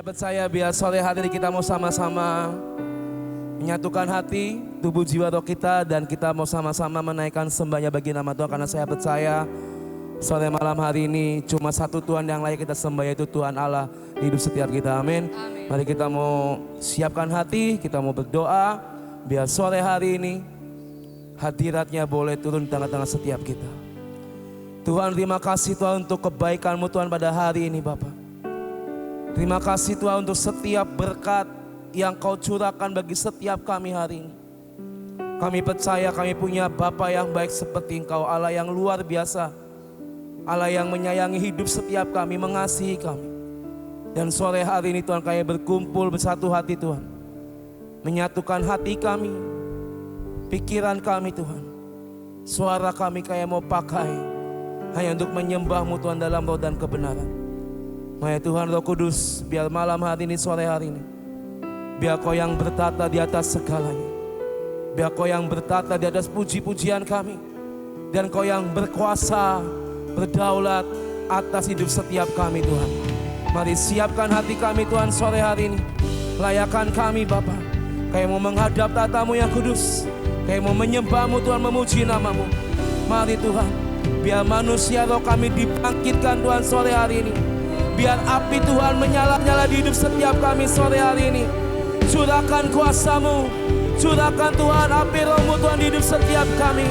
Saya percaya biar sore hari ini kita mau sama-sama menyatukan hati, tubuh, jiwa, roh kita, dan kita mau sama-sama menaikkan sembahnya bagi nama Tuhan. Karena saya percaya sore malam hari ini cuma satu Tuhan yang layak kita sembah, yaitu Tuhan Allah di hidup setiap kita. Amin. Mari kita mau siapkan hati, kita mau berdoa biar sore hari ini hadiratnya boleh turun di tengah-tengah setiap kita. Tuhan, terima kasih Tuhan untuk kebaikan-Mu Tuhan pada hari ini Bapak. Terima kasih Tuhan untuk setiap berkat yang Kau curahkan bagi setiap kami hari ini. Kami percaya kami punya Bapa yang baik seperti Engkau, Allah yang luar biasa, Allah yang menyayangi hidup setiap kami, mengasihi kami. Dan sore hari ini Tuhan, kami berkumpul bersatu hati Tuhan, menyatukan hati kami, pikiran kami Tuhan. Suara kami kayak mau pakai hanya untuk menyembah-Mu Tuhan dalam roh dan kebenaran. Maya Tuhan Roh Kudus, biar malam hari ini, sore hari ini, biar Kau yang bertata di atas segalanya. Biar Kau yang bertata di atas puji-pujian kami. Dan Kau yang berkuasa, berdaulat atas hidup setiap kami Tuhan. Mari siapkan hati kami Tuhan sore hari ini. Layakan kami Bapa. Kau mau menghadap tatamu yang kudus. Kau mau menyembah-Mu Tuhan, memuji nama-Mu. Mari Tuhan, biar manusia roh kami dibangkitkan Tuhan sore hari ini. Biar api Tuhan menyala-nyala di hidup setiap kami sore hari ini. Curahkan kuasa-Mu, curahkan Tuhan api roh-Mu Tuhan di hidup setiap kami.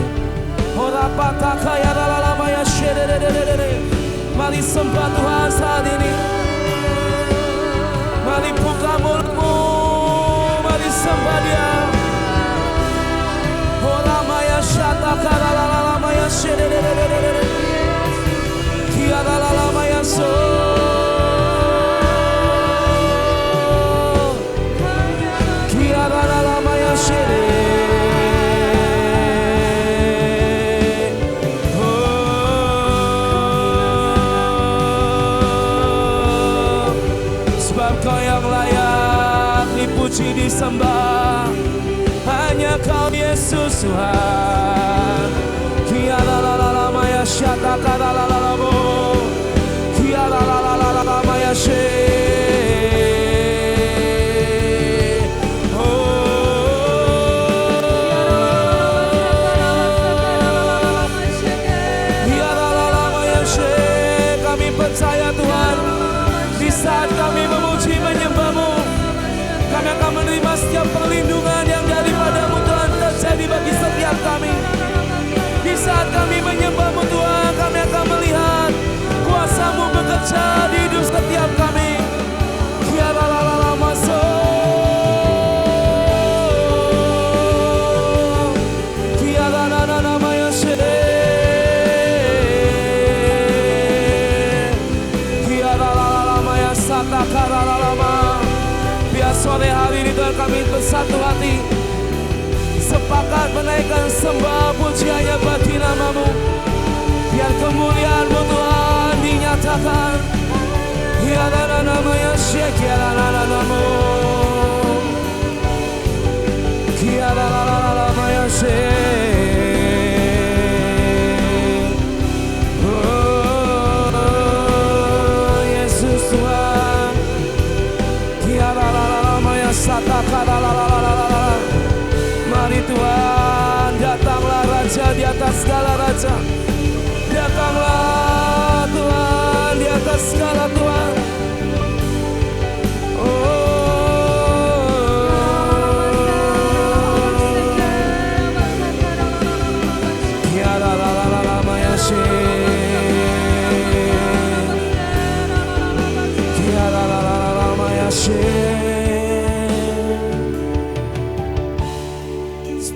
Mari sembah Tuhan saat ini. Mari buka mulut-Mu, mari sembah Dia. Horamaya shataka lalamaya shedededededede. Kiara lalamaya so. Sebab Kau yang layak dipuji disembah, hanya Kau Yesus Tuhan. Kiara lalamaya shataka lalalabo. Kiara lalamaya she. Percaya Tuhan, di saat kami memuji menyembah-Mu, kami akan menerima setiap perlindungan yang daripada-Mu Tuhan terjadi bagi setiap kami. Di saat kami menyembah-Mu Tuhan, kami akan melihat kuasa-Mu bekerja di hidup setiap kami. Kiara lalala masuk, kiara nanana mayashe. Biar sore hari ini Tuhan kami bersatu hati, sepakat menaikkan sembah pujiannya bagi nama-Mu. Biar kemuliaan-Mu Tuhan dinyatakan. Hiarana namanya syekiarana namamu. Hiarana namanya syek. Mari Tuhan, datanglah Raja di atas segala Raja. Datanglah Tuhan di atas segala Tuhan. Kiara la la la la maya she. Kiara la la la la maya she.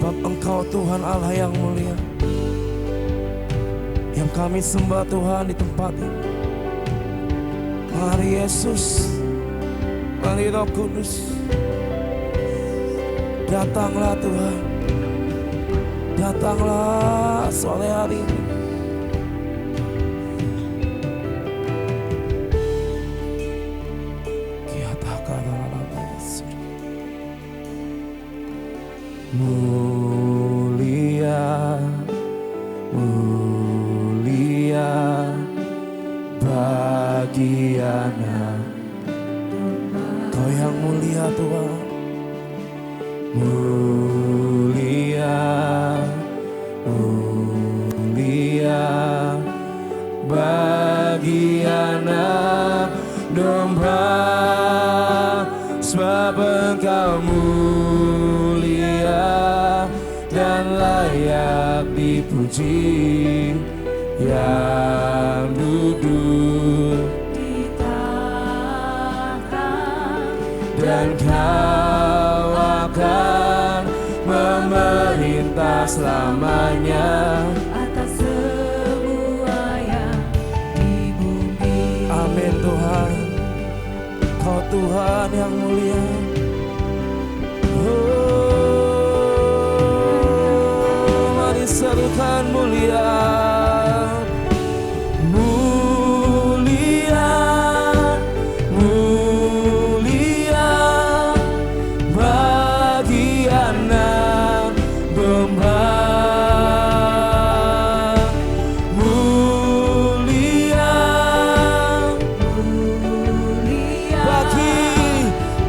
Engkau Tuhan Allah yang mulia, yang kami sembah Tuhan di tempat ini. Mari Yesus, mari Roh Kudus, datanglah Tuhan, datanglah sore hari ini. Mulia, mulia bagi anak Tuhan. Mulia, mulia bagi anak domba, sebab Engkau mulia dan layak dipuji, yang duduk di tahta, dan Kau akan memerintah selamanya atas semua yang di bumi. Amin Tuhan, Kau Tuhan yang mulia. Mari serukan mulia, mulia, mulia bagi anak domba, mulia, Mulia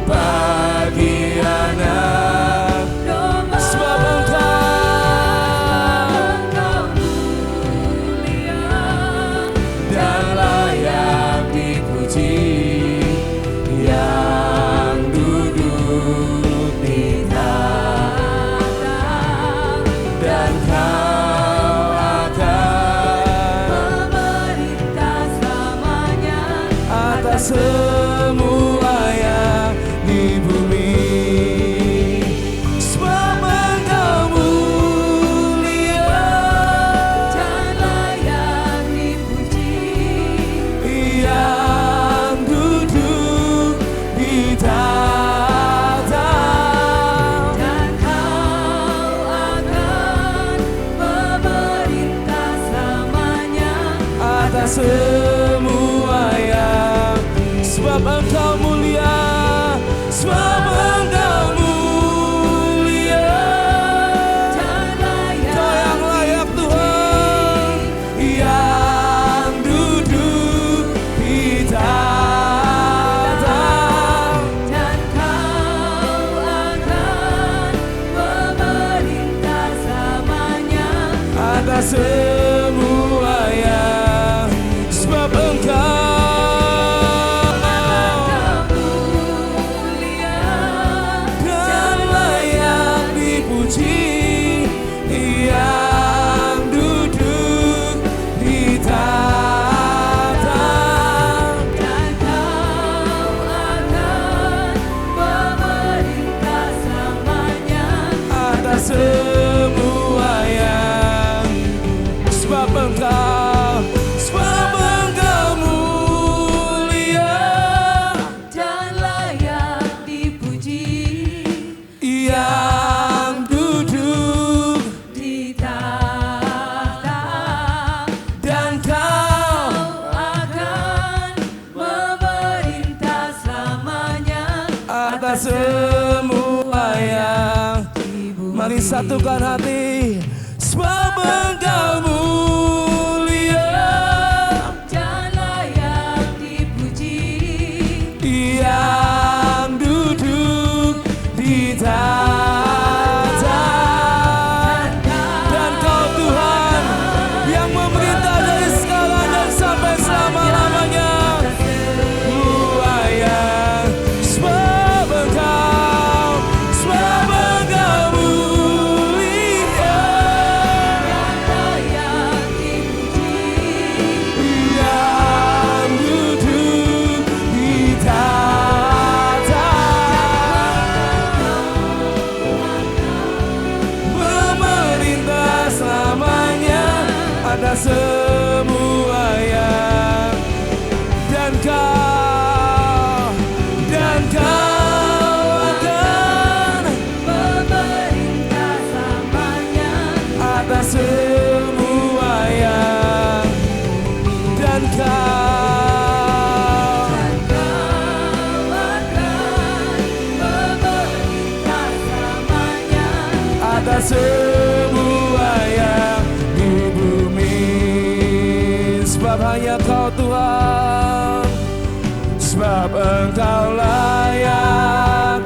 bagi anak domba, sebab Engkau mulia dan layak dipuji, yang duduk di tahta, dan Kau akan memerintah selamanya atas semua yang di bumi. Sebab Engkau mulia dan layak dipuji, yang duduk di tahta, dan Kau akan memerintah selamanya atas semua yang. Sebab Engkau mulia, sebab Engkau mulia, dan layak Kau yang layak Tuhan, yang duduk di tahta, dan Kau akan memerintah selamanya atas semua yang. Sebab Engkau mulia dan layak dipuji, yang duduk di tahta, dan Kau akan memerintah selamanya atas semua yang. Sebab Engkau mulia dan layak dipuji, yang duduk di tahta, dan Kau akan memerintah selamanya atas semua yang. di bumi. Mari satukan hati. Sebab Engkau mulia dan layak dipuji, yang duduk di tahta, dan Kau Tuhan yang memerintah dari sekarang dan sampai selama-lamanya. Mulia, sebab Engkau mulia, dan layak dipuji, yang duduk di tahta, memerintah selamanya atas semua yang. Dan Kau akan memerintah selamanya atas semua yang. Dan Kau akan memerintah selamanya atas semua yang di bumi. Sebab hanya Kau Tuhan, sebab Engkau layak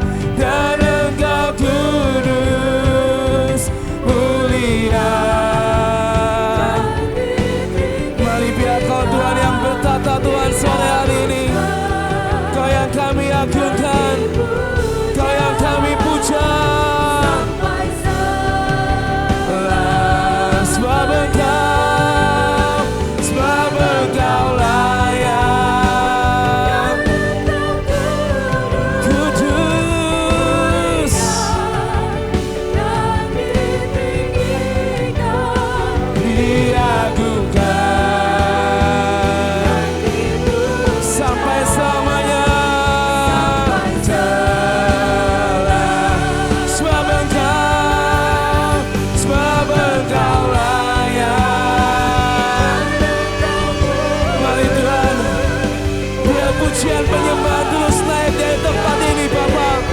Pujian penyembahan terus naik dari tempat ini Bapa,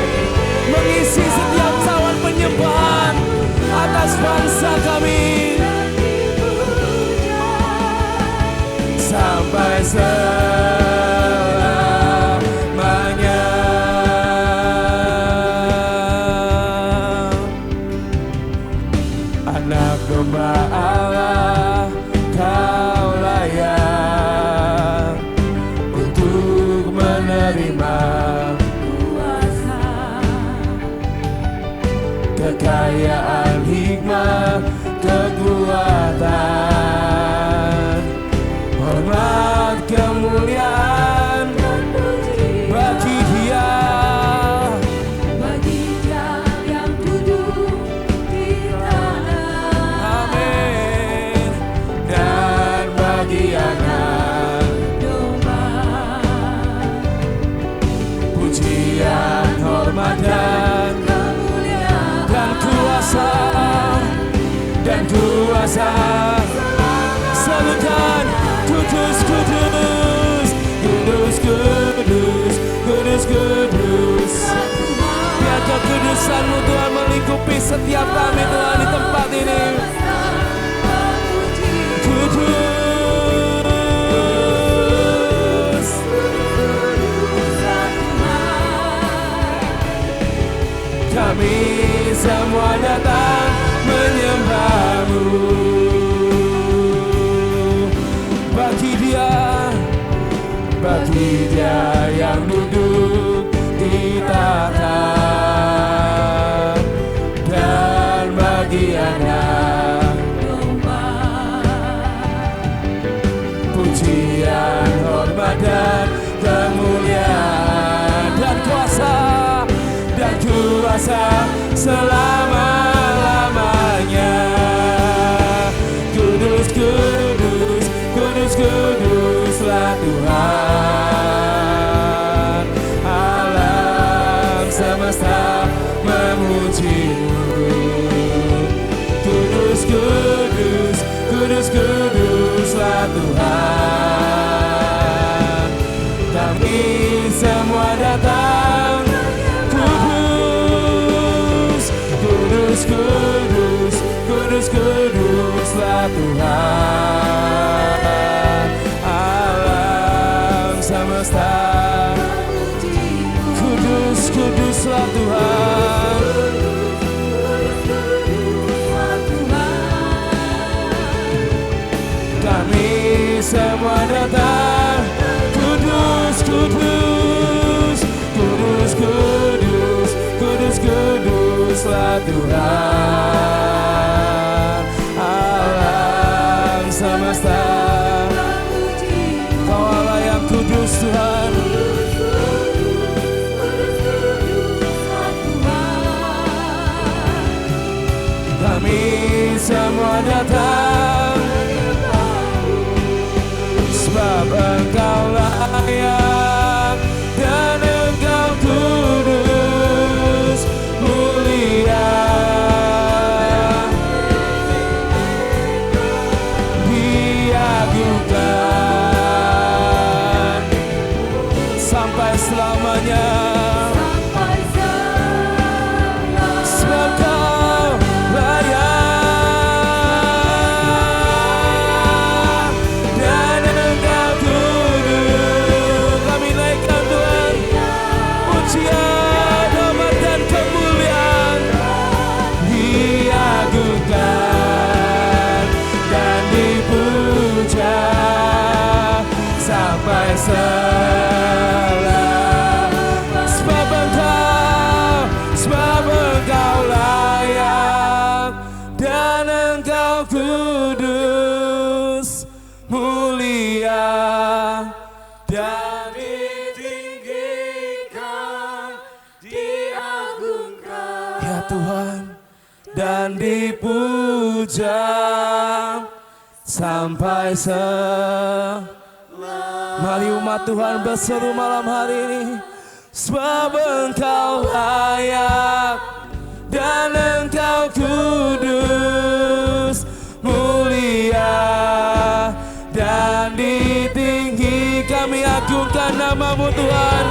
mengisi setiap cawan penyembahan atas bangsa kami sampai selamanya. Anak domba Allah, kau layak untuk menerima kuasa, kekayaan, hikmat, kekuatan, hormat, kemuliaan dan puji bagi Dia. bagi Dia yang duduk di tanah. Amin. Dan bagi anak Domba, pujian, hormat dan kemuliaan, kuasa dan kuasa. Salukan kudus, kudus, kudus, kudus, kudus, kudus. Biar kekudusan-Mu Tuhan melingkupi setiap kami Tuhan di tempat ini. Kudus, kami semua datang menyembah-Mu. Bagi Dia yang duduk di tahta, dan bagi anak domba, pujian, hormat dan kemuliaan dan kuasa selama-lamanya. Kudus, kudus, kudus, kuduslah Tuhan. Alam semesta memuji-Mu. Kudus, kudus, kudus, kuduslah Tuhan. Kami semua datang. Kudus, kudus, kudus, kudus, kuduslah Tuhan. Alam semesta kudus, kuduslah Tuhan. Kami semua datang. Kudus, kudus, kudus, kudus, kudus, kuduslah Tuhan. Alam semesta, Kau Allah yang kudus Tuhan. Kami semua datang, sebab Engkau layak dan Engkau kudus, mulia, diagungkan sampai selamanya. Sebab Kau layak dan Engkau kudus. Kami naikkan Tuhan pujian, hormat dan kemuliaan, diagungkan dan dipuja sampai sebab Engkau layak dan Engkau kudus, mulia dan ditinggikan, diagungkan ya Tuhan, dan dipuja sampai Mari umat Tuhan berseru malam hari ini. Sebab Engkau layak dan Engkau kudus, mulia dan ditinggi. Kami agungkan namamu Tuhan.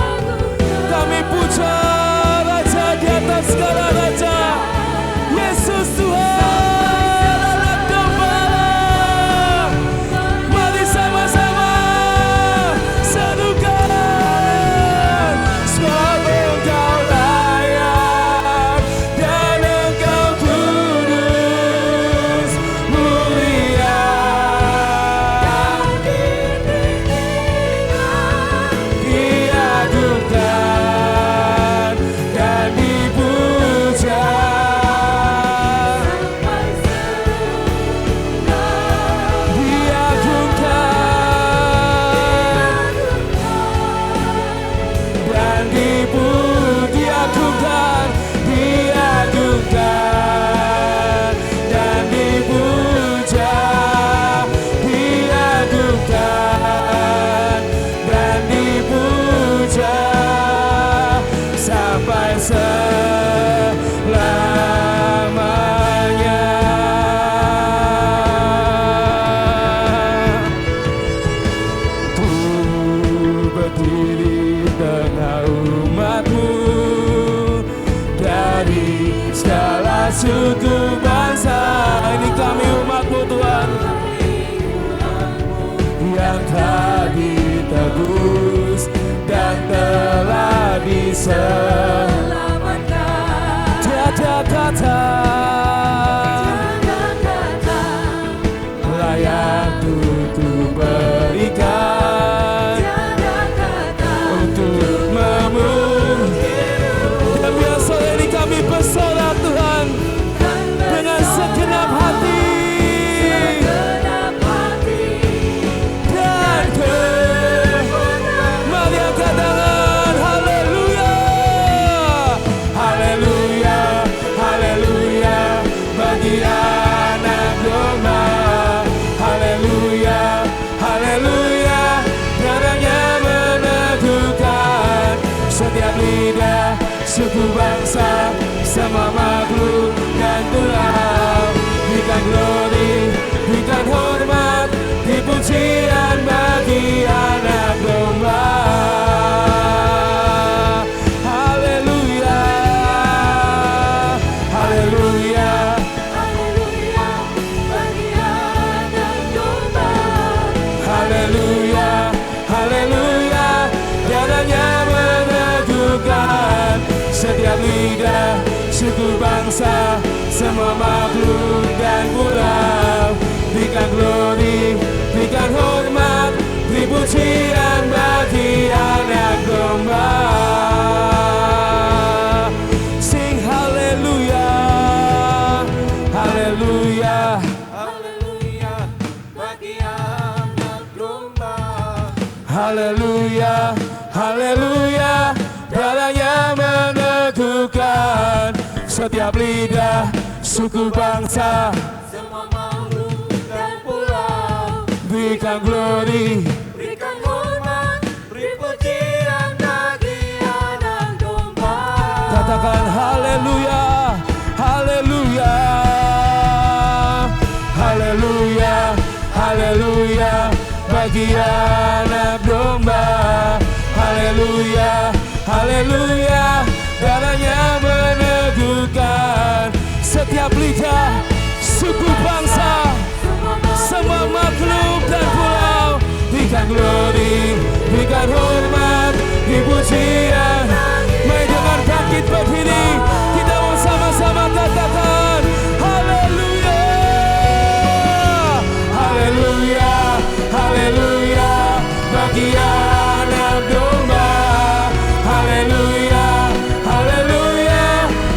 Kami puja Raja di atas segala raja, Yesus Tuhan anak gembala. Mari sama-sama serukan, sebab Engkau layak dan Engkau kudus, mulia. Diagungkan dan dipuja. Sampai selamanya. Ku berdiri tengah umatmu, dari segala suku bangsa. Ini kami umatmu Tuhan, yang telah ditebus dan telah diselamatkan. Tiada kata layak untuk berikan untuk memuji. Dan biar sore ini kami bersorak Tuhan dengan segenap hati dan mari angkat tangan. Haleluya, haleluya, haleluya bagi anak domba. Haleluya, haleluya, darahnya meneguhkan setiap lidah, suku bangsa, semua makhluk dan pulau. Berikan glory, berikan hormat, dipujian bagi anak domba. Haleluya, haleluya, haleluya, haleluya, darahnya meneguhkan setiap lidah, suku bangsa, semua makhluk dan pulau. Berikan glory, berikan hormat, dipujian bagi anak domba. Sing haleluya, haleluya, haleluya bagi anak domba. Haleluya, haleluya, darahnya meneguhkan setiap lidah, suku bangsa, Semua makhluk dan pulau. berikan glory, Berikan hormat, beri pujian bagi anak domba. katakan haleluya, haleluya, haleluya, haleluya bagi anak domba. Haleluya, haleluya, darahnya meneguhkan setiap lidah, suku bangsa, semua makhluk dan pulau. Berikan glory, berikan hormat, dipujian. Mari dengan bangkit berdiri, kita mau sama-sama katakan haleluya, haleluya, haleluya bagi anak domba. Haleluya, haleluya,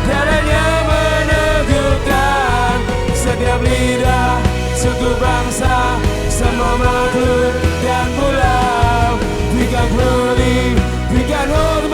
darahnya meneguhkan setiap lidah, suku bangsa, semua makhluk dan pulau. Berikan glory, berikan hormat,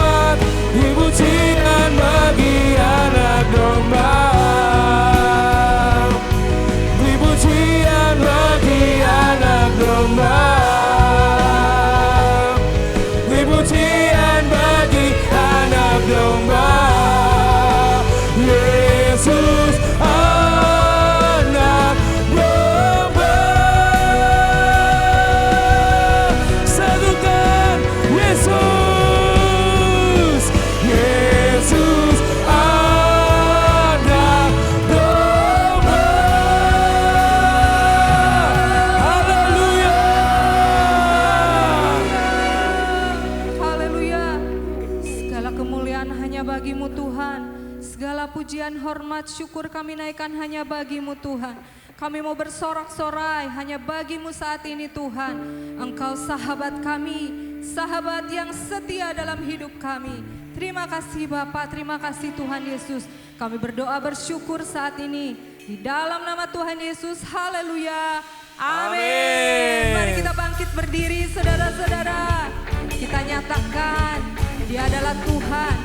pujian, hormat, syukur kami naikkan hanya bagi-Mu Tuhan. Kami mau bersorak-sorai hanya bagi-Mu saat ini Tuhan. Engkau sahabat kami, sahabat yang setia dalam hidup kami. Terima kasih Bapa, terima kasih Tuhan Yesus. Kami berdoa bersyukur saat ini. Di dalam nama Tuhan Yesus, haleluya. Amin. Mari kita bangkit berdiri saudara-saudara. Kita nyatakan Dia adalah Tuhan,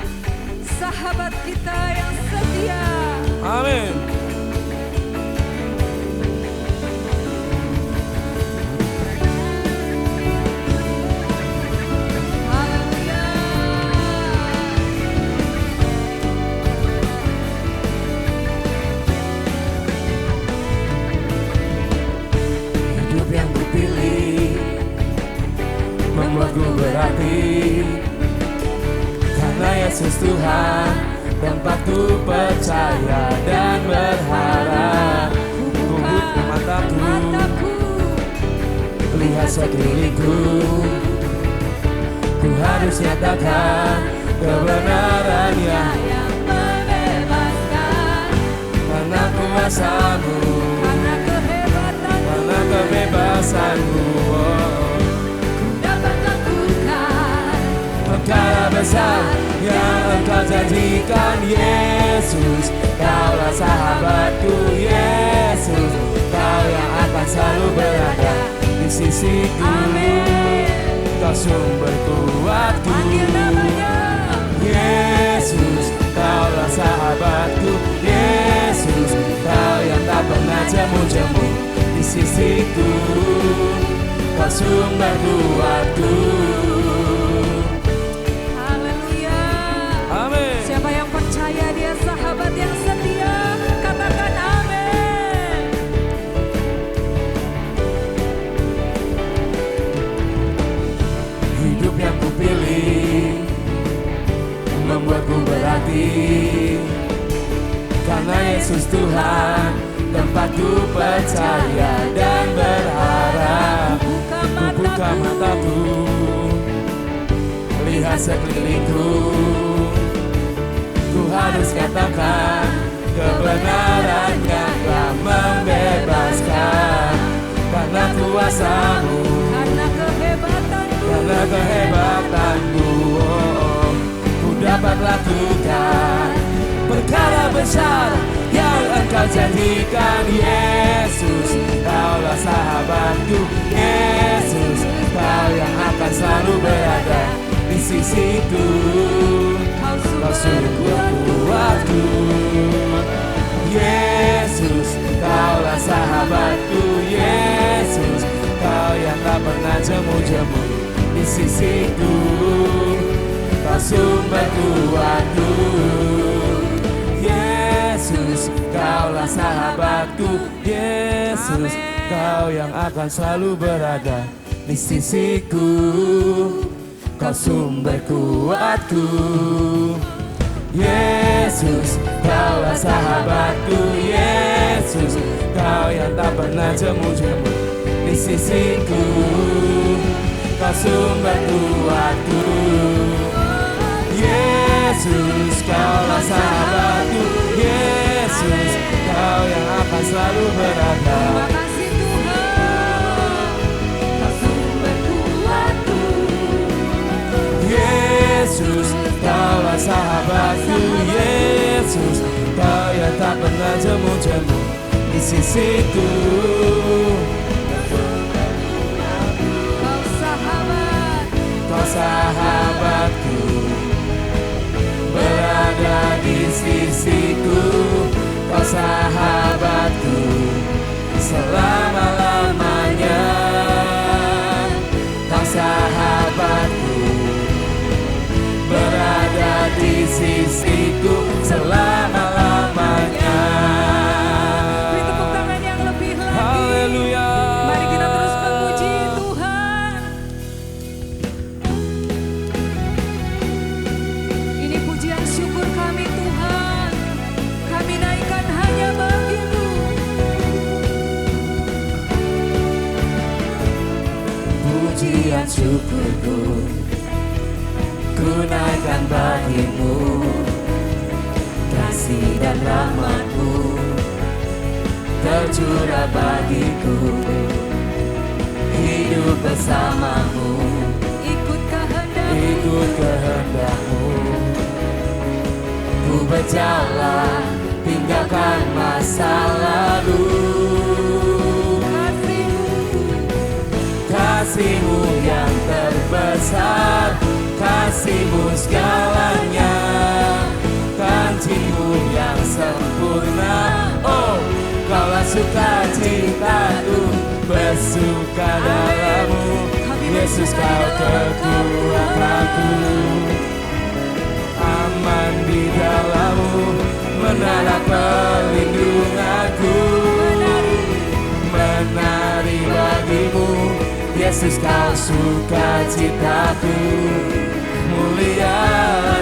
sahabat kita yang setia. Amin. Haleluya. Hidup yang kupilih membuatku berarti, karena Yesus Tuhan tempatku percaya dan berharap. Ku buka mataku, lihat sekelilingku, ku harus nyatakan kebenarannya Yang membebaskan karena kuasa-Mu, karena kehebatan karena kebebasan-Mu. dapat lakukan Perkara besar yang Engkau janjikan, Yesus. Kaulah sahabatku, Yesus. Kau yang akan selalu berada di sisiku. Amin. Kau sumber kuatku, Panggil namanya. Yesus. Kaulah sahabatku, Yesus. Kau yang tak pernah jemu-jemu di sisiku. Kau sumber kuatku. Haleluya. Amin. Siapa yang percaya Dia sahabat yang setia, katakan amin. Hidup yang kupilih membuatku berarti, karena Yesus Tuhan tempatku percaya dan berharap. Ku buka mataku, lihat sekelilingku, ku harus katakan kebenarannya yang membebaskan. Karena kuasa-Mu, Karena kehebatanmu, karena kehebatanmu, ku dapat lakukan perkara besar yang Engkau janjikan, Yesus. Kaulah sahabatku, Yesus. Kau yang akan selalu berada di sisiku. Kau sungguh kuatku, Yesus. Kaulah sahabatku, Yesus. Kau yang tak pernah jemu-jemu di sisiku. Kau sumber kuatku, Yesus. Kaulah sahabatku, Yesus. Kau yang akan selalu berada di sisiku. Kau sumber kuatku, Yesus. Kaulah sahabatku, Yesus. Kau yang tak pernah jemu-jemu di sisiku. Kau sumber kuatku, Yesus. Kaulah sahabatku, Yesus. Kau yang akan selalu berada. terima kasih Tuhan. Kau sumber kuatku, Yesus. Kaulah sahabatku, Yesus. Kau yang tak pernah jemu-jemu di sisiku. Kau sahabat, Kau sahabatku, berada di sisiku. Kau sahabatku selama-lamanya. Kau sahabatku, berada di sisiku selama-lamanya. beri tepuk tangan yang lebih lagi. Haleluya. Mari kita terus memuji Tuhan. Ini pujian syukur kami Tuhan. Kami naikkan hanya bagi-Mu. Pujian syukurku ku naikkan bagi-Mu. Kasih kasih dan rahmat-Mu tercurah bagiku. Hidup bersama-Mu, Ikut kehendak-Mu. Ku berjalan, tinggalkan masa lalu. Kasih-Mu yang terbesar, kasih-Mu segalanya, janji-Mu yang sempurna. Oh, Kaulah sukacitaku, bersuka dalam-Mu. Yesus, Kau kekuatanku, aman di dalam-Mu, menara perlindunganku. Menari bagi-Mu, Yesus, Kau sukacitaku. Mulia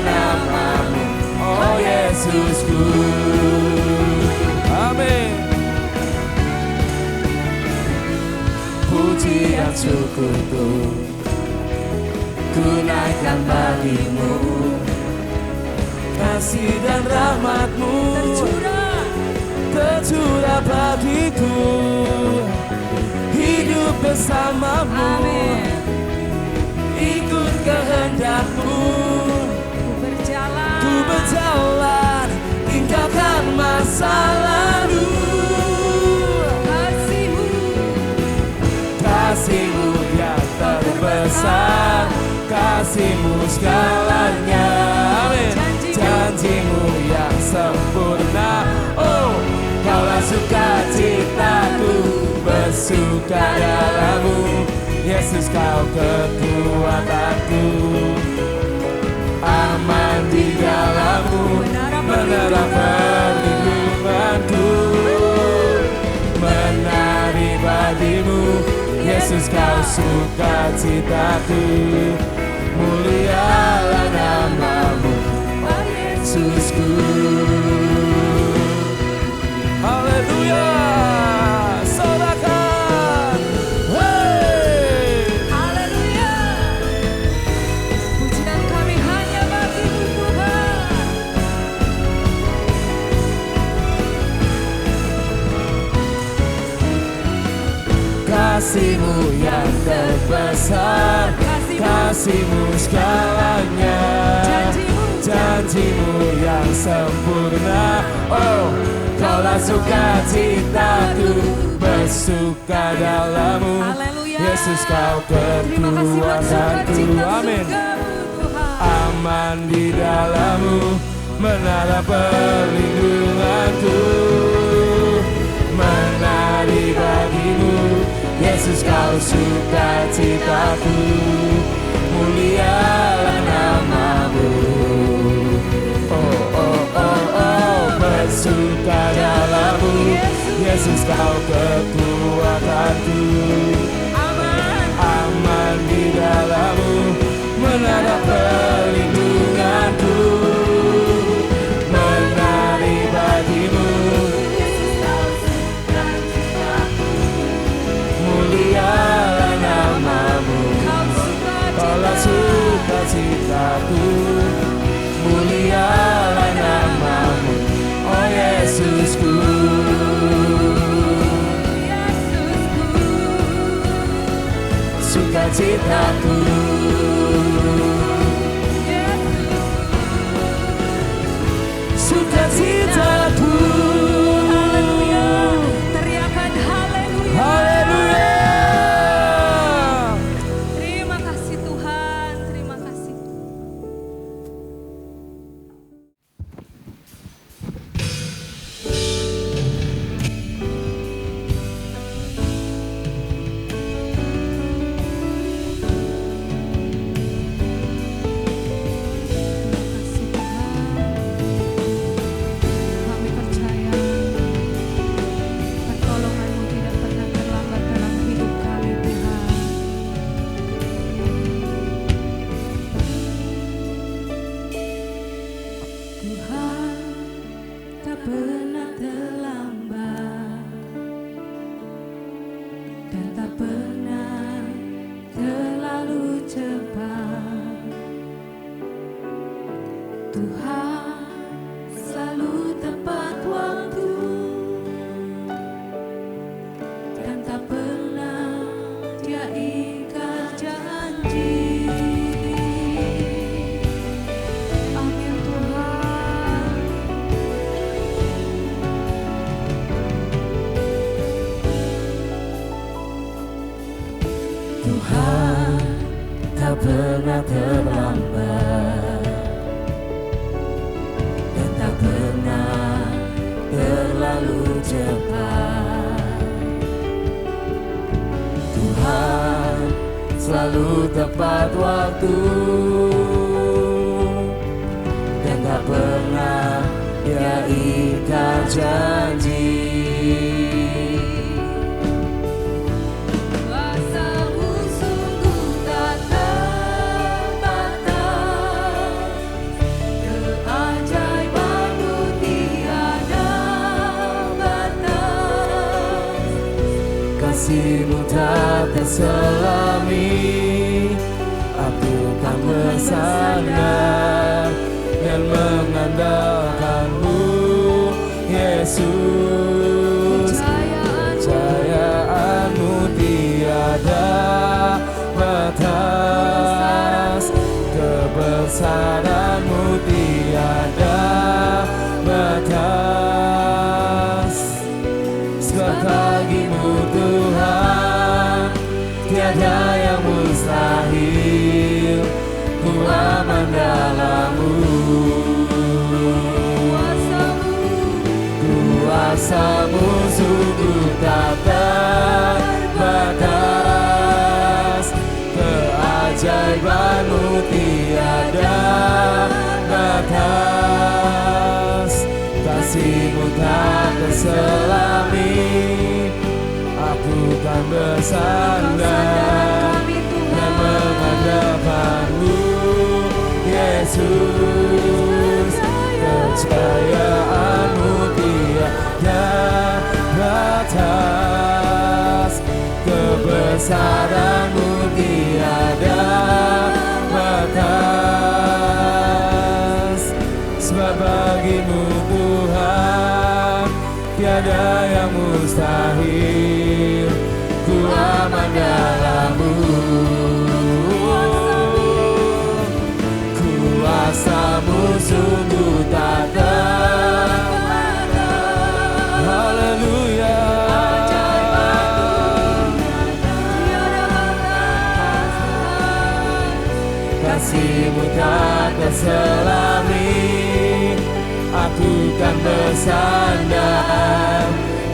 nama-Mu, oh Yesusku. Amin. Pujian syukurku ku naikkan bagi-Mu. Kasih dan rahmat-Mu tercurah bagiku. Hidup bersama-Mu, ikut kehendak-Mu. Ku berjalan, tinggalkan masa lalu. Kasih-Mu yang terbesar, kasih-Mu segalanya. Amin. Janji-Mu yang sempurna. Oh, Kaulah sukacitaku, bersuka dalam-Mu. Yesus, Kau kekuatanku, aman di dalam-Mu, menara perlindunganku. Menari bagi-Mu, Yesus, Kau sukacitaku. Mulialah nama-Mu, oh Yesusku. Haleluya, sorakan. Hey. Haleluya. Pujian kami hanya bagi-Mu Tuhan. Kasih-Mu yang terbesar, kasih-Mu segalanya, janji-Mu yang sempurna. Oh, Kaulah sukacitaku, bersuka dalam-Mu. Yesus, Kau kekuatanku. Amin. Aman di dalam-Mu, menara perlindunganku. Menari bagi-Mu, Yesus, Kau sukacitaku. Mulialah nama-Mu. Oh, oh, oh, oh, bersuka dalam-Mu. Yesus, Kau kekuatanku. Aman di dalam-Mu, menara perlindunganku. Menari bagi-Mu, mulialah nama-Mu. Kaulah sukacitaku, mulialah nama-Mu, oh Yesusku. Sukacitaku, sukacitaku. Teriakan haleluya. Haleluya. Terima kasih Tuhan, terima kasih. Kami percaya pertolongan-Mu tidak pernah terlambat dalam hidup kami Tuhan. Tuhan tak pernah terlambat dan tak pernah terlalu cepat. Tuhan selalu pernah terlambat dan tak pernah terlalu cepat. Tuhan selalu tepat waktu dan tak pernah Dia ingkar janji. Kuasa-Mu sungguh tak terbatas, keajaiban-Mu tiada batas. Kasih-Mu tak terselami, aku kan bersandar dan mengandalkan-Mu, Yesus. Kepercayaan-Mu tiada batas, kebesaran-Mu tiada batas. Sebab bagi-Mu Tuhan tiada yang mustahil, ku aman dalam-Mu. Kuasa-Mu sungguh tak terbatas, keajaiban-Mu tiada batas. Kasih-Mu tak terselami, aku kan bersandar dan mengandalkan-Mu, Yesus. Kepercayaan-Mu tiada batas, kebesaran-Mu tiada batas. Sebab bagi-Mu Tuhan tiada yang mustahil, ku aman dalam-Mu. Kuasa-Mu sungguh tak terbatas. Haleluya. Kasih-Mu tak terselami, aku kan bersandar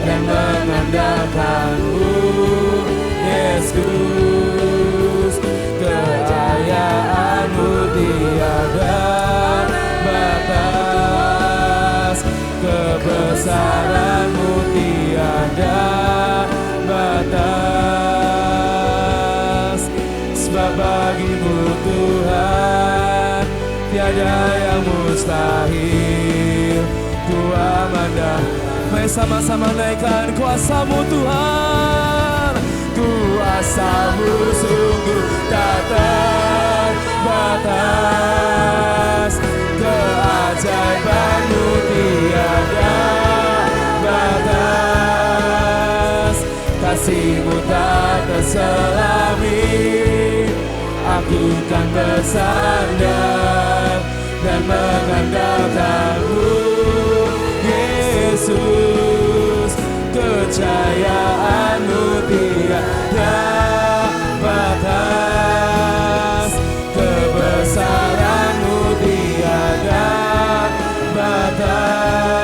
dan mengandalkan-Mu, Yesus. Kekayaan-Mu tiada batas, kebesaran-Mu tiada batas. Sebab bagi-Mu Tuhan tiada yang mustahil, ku aman dan. Mari sama-sama naikkan kuasa-Mu Tuhan. Kuasa-Mu sungguh tak terbatas, keajaiban-Mu tiada batas. Kasih-Mu tak terselami, aku kan bersandar dan mengandalkan-Mu, Yesus. Kepercayaan-Mu tiada batas, kebesaran-Mu tiada batas.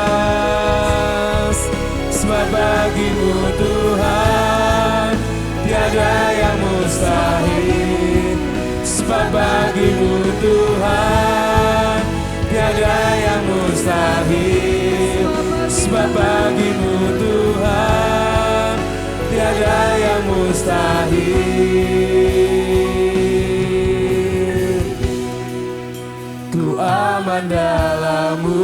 Sebab bagi-Mu Tuhan tiada yang mustahil. Sebab bagi-Mu Tuhan tiada yang mustahil. Sebab bagi-Mu Tuhan tiada yang mustahil, ku aman dalam-Mu.